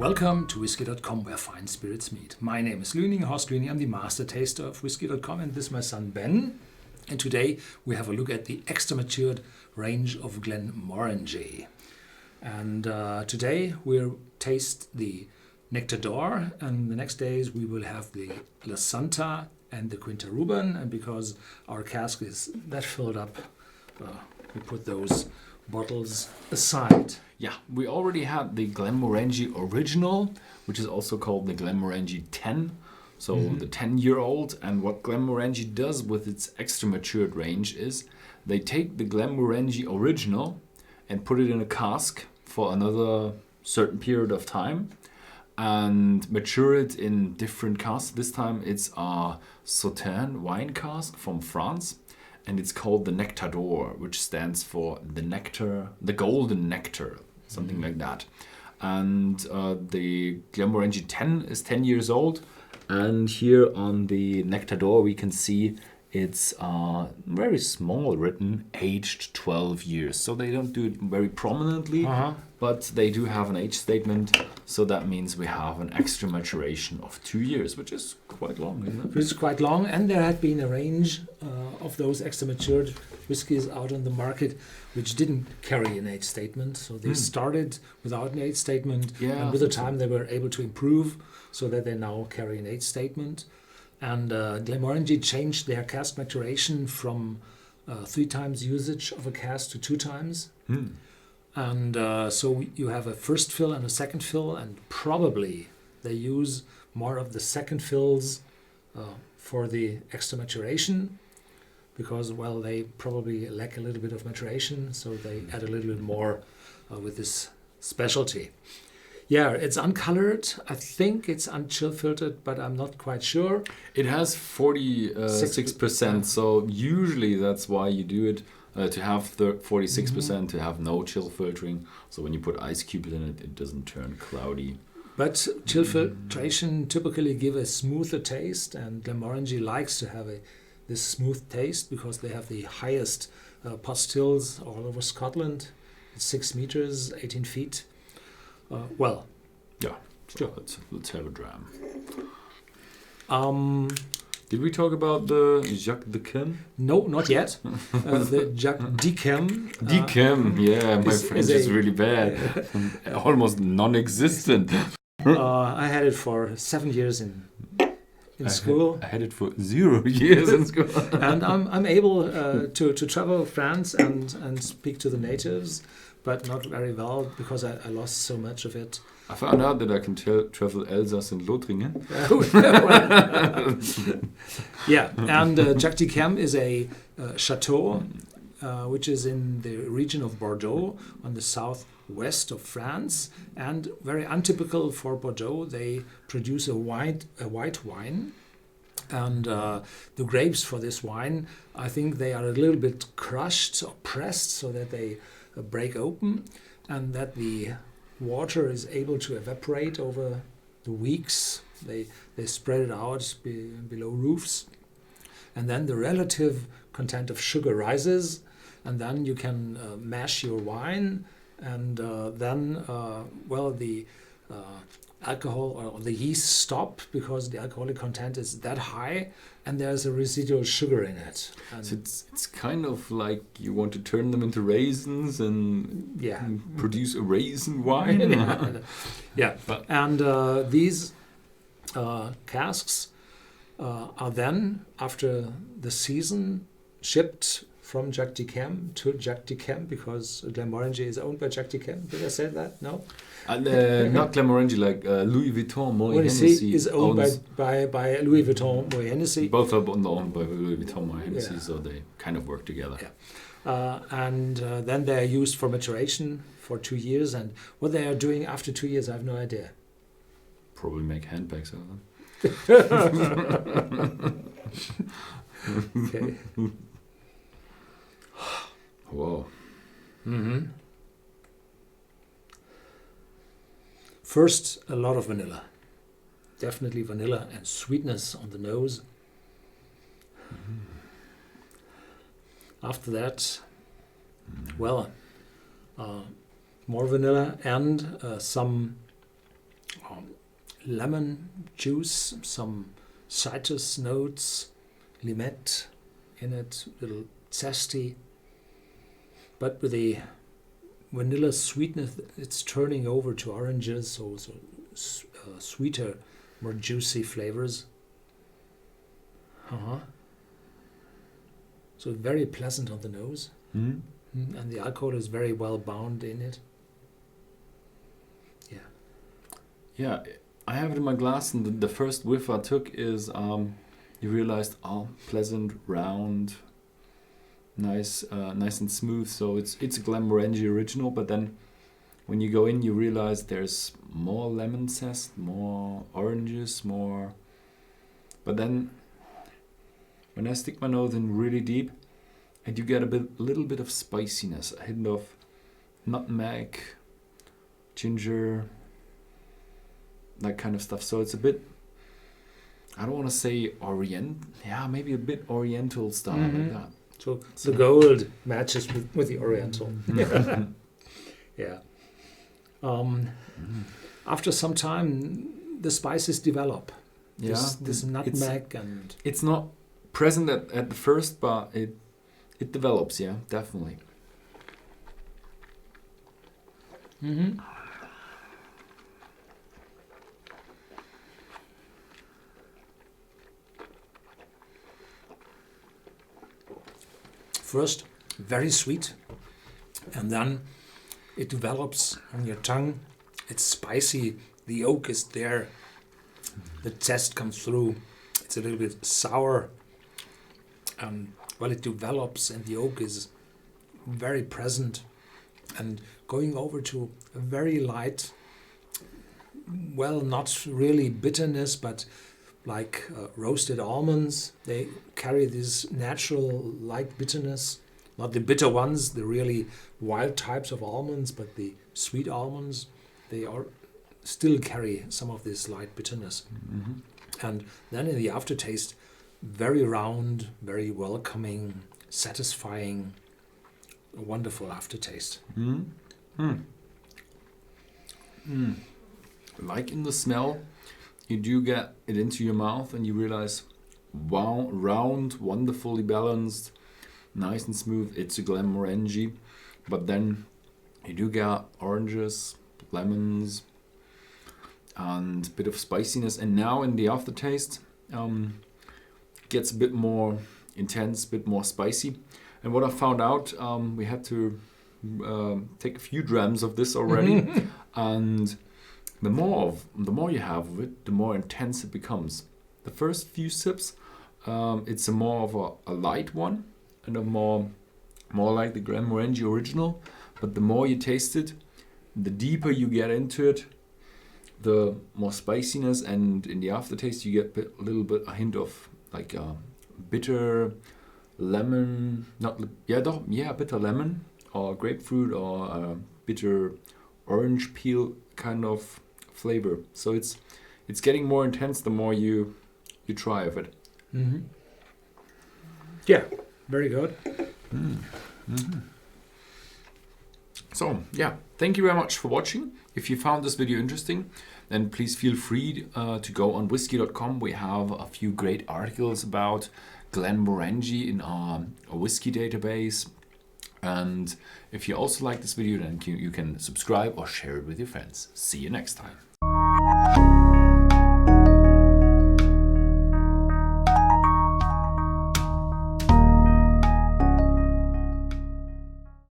Welcome to Whisky.com, where fine spirits meet. My name is Lüning, Horst Lüning. I'm the master taster of Whisky.com, and this is my son Ben. And today we have a look at the extra matured range of Glenmorangie. And today we'll taste the Nectar d'Or, and the next days we will have the La Santa and the Quinta Ruban. And because our cask is that filled up, we put those bottles aside. Yeah, we already had the Glenmorangie Original, which is also called the Glenmorangie 10, so the 10-year-old. And what Glenmorangie does with its extra matured range is they take the Glenmorangie Original and put it in a cask for another certain period of time and mature it in different casks. This time it's a Sauterne wine cask from France. And it's called the Nectar d'Or, which stands for the nectar, the golden nectar, something like that. And the Glenmorangie 10 is 10 years old. And here on the Nectar d'Or, we can see it's very small written, aged 12 years. So they don't do it very prominently, but they do have an age statement. So that means we have an extra maturation of 2 years, which is quite long, isn't it? It's quite long, and there had been a range of those extra matured whiskies out on the market which didn't carry an age statement. So they started without an age statement, and with the time they were able to improve so that they now carry an age statement. And Glenmorangie changed their cask maturation from 3 times usage of a cask to 2 times. And so you have a first fill and a second fill, and probably they use more of the second fills for the extra maturation because, well, they probably lack a little bit of maturation, so they add a little bit more with this specialty. Yeah, it's uncolored. I think it's unchill filtered, but I'm not quite sure. It has 46%, so usually that's why you do it, to have 46%, to have no chill filtering. So when you put ice cubes in it, it doesn't turn cloudy. But chill filtration typically give a smoother taste, and Glenmorangie likes to have this smooth taste because they have the highest pastilles all over Scotland. It's 6 meters, 18 feet. Well, yeah, so let's have a dram. Did we talk about the Jacques Dechem? No, not yet. The Jacques Dechem. Dechem, yeah, my French is really bad. Almost non-existent. I had it for 7 years in school. I had it for 0 years in school. And I'm able to travel France and speak to the natives, but not very well because I lost so much of it. I found out that I can travel Alsace and Lothringen. Yeah, and Jacques Dechem is a chateau which is in the region of Bordeaux on the southwest of France, and very untypical for Bordeaux. They produce a white wine, and the grapes for this wine, I think they are a little bit crushed or pressed so that they break open, and that the water is able to evaporate over the weeks. They spread it out below roofs, and then the relative content of sugar rises, and then you can mash your wine, and then the alcohol or the yeast stop because the alcoholic content is that high, and there's a residual sugar in it. And so it's kind of like you want to turn them into raisins and produce a raisin wine. Yeah, and these casks are then, after the season, shipped from Jacques Dechem to Jacques Dechem because Glenmorangie is owned by Jacques Dechem. Did I say that? No? Not Glenmorangie, like Louis Vuitton, Moet Hennessy is owned by Louis Vuitton, Moet Hennessy. Both are owned by Louis Vuitton, Moet Hennessy, so they kind of work together. Yeah. And then they are used for maturation for 2 years, and what they are doing after 2 years, I have no idea. Probably make handbags out of them. Okay. Whoa. First, a lot of vanilla. Definitely vanilla and sweetness on the nose. After that, well, more vanilla and some lemon juice, some citrus notes, limette in it, little zesty, but with a vanilla sweetness. It's turning over to oranges, so sweeter, more juicy flavors. So very pleasant on the nose. And the alcohol is very well bound in it. Yeah, I have it in my glass, and the first whiff I took is you realized, pleasant, round, nice and smooth. So it's a Glenmorangie original, but then when you go in, you realize there's more lemon zest, more oranges, more. But then when I stick my nose in really deep, I do get a little bit of spiciness, a hint of nutmeg, ginger, that kind of stuff. So it's a bit, I don't want to say maybe a bit oriental style like that. So the gold matches with the oriental. Yeah. After some time, the spices develop. This nutmeg and... It's not present at the first, but it develops, yeah, definitely. First, very sweet, and then it develops on your tongue. It's spicy, the oak is there, the zest comes through. It's a little bit sour. It develops, and the oak is very present, and going over to a very light, not really bitterness, but like roasted almonds. They carry this natural light bitterness, not the bitter ones, the really wild types of almonds, but the sweet almonds, they still carry some of this light bitterness. And then in the aftertaste, very round, very welcoming, satisfying, a wonderful aftertaste. Like in the smell, you do get it into your mouth and you realize, wow, round, wonderfully balanced, nice and smooth. It's a Glenmorangie, but then you do get oranges, lemons, and a bit of spiciness. And now in the aftertaste, gets a bit more intense, a bit more spicy. And what I found out, we had to take a few drams of this already, and the more you have of it, the more intense it becomes. The first few sips, it's more of a light one, and a more like the Glenmorangie original. But the more you taste it, the deeper you get into it, the more spiciness, and in the aftertaste you get a hint of like bitter lemon, bitter lemon or grapefruit or bitter orange peel kind of flavor. So it's getting more intense the more you try of it. Yeah, very good. So yeah, thank you very much for watching. If you found this video interesting, then please feel free to go on Whisky.com. We have a few great articles about Glenmorangie in our whiskey database. And if you also like this video, then you can subscribe or share it with your friends. See you next time.